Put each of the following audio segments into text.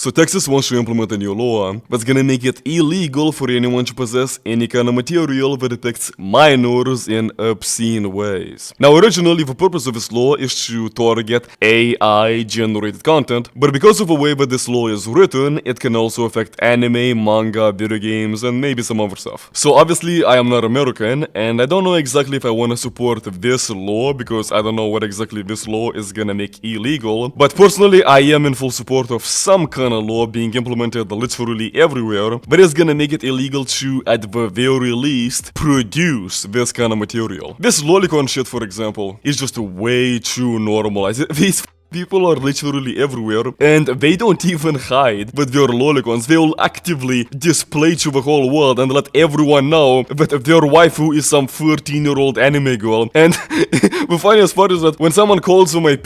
So Texas wants to implement a new law that's gonna make it illegal for anyone to possess any kind of material that depicts minors in obscene ways. Now, originally, the purpose of this law is to target AI-generated content, but because of the way that this law is written, it can also affect anime, manga, video games, and maybe some other stuff. So obviously, I am not American, and I don't know exactly if I want to support this law, because I don't know what exactly this law is gonna make illegal, but personally, I am in full support of some kind of law being implemented literally everywhere that is gonna make it illegal to, at the very least, produce this kind of material. This lolicon shit, for example, is just way too normalized. These people are literally everywhere, and they don't even hide that they're lolicons. They will actively display to the whole world and let everyone know that their waifu is some 13-year-old anime girl. And the funniest part is that when someone calls them a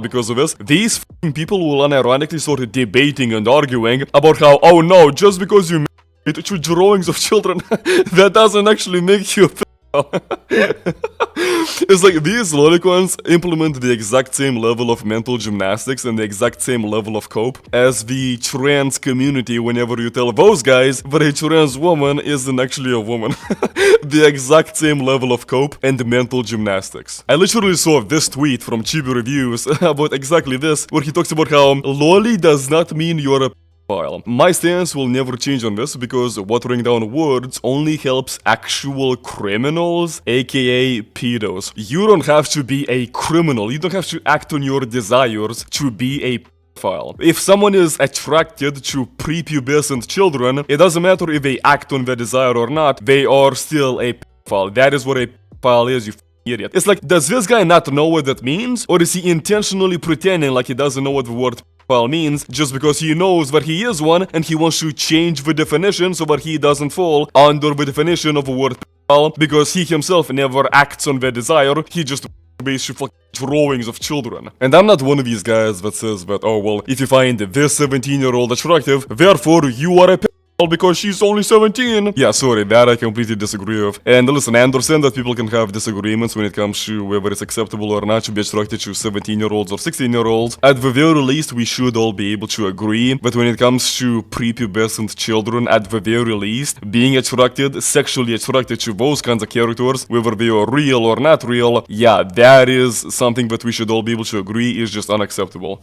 because of this, these people will unironically start debating and arguing about how, oh no, just because you made two drawings of children, that doesn't actually make you It's like these lolicons implement the exact same level of mental gymnastics and the exact same level of cope as the trans community whenever you tell those guys that a trans woman isn't actually a woman. The exact same level of cope and mental gymnastics. I literally saw this tweet from Chibi Reviews about exactly this, where he talks about how loli does not mean you're a file. My stance will never change on this because watering down words only helps actual criminals, aka pedos. You don't have to be a criminal, you don't have to act on your desires to be a pedophile. If someone is attracted to prepubescent children, it doesn't matter if they act on their desire or not, they are still a pedophile. That is what a pedophile is, you idiot. It's like, does this guy not know what that means? Or is he intentionally pretending like he doesn't know what the word pedophile means just because he knows that he is one and he wants to change the definition so that he doesn't fall under the definition of the word pedophile because he himself never acts on the desire, he just basically drawings of children. And I'm not one of these guys that says that, oh well, if you find this 17-year-old attractive, therefore you are a pedophile because she's only 17. Yeah, sorry, that I completely disagree with. And listen, I understand that people can have disagreements when it comes to whether it's acceptable or not to be attracted to 17-year-olds or 16-year-olds. At the very least, we should all be able to agree that when it comes to prepubescent children, at the very least, being attracted, sexually attracted to those kinds of characters, whether they are real or not real, yeah, that is something that we should all be able to agree is just unacceptable.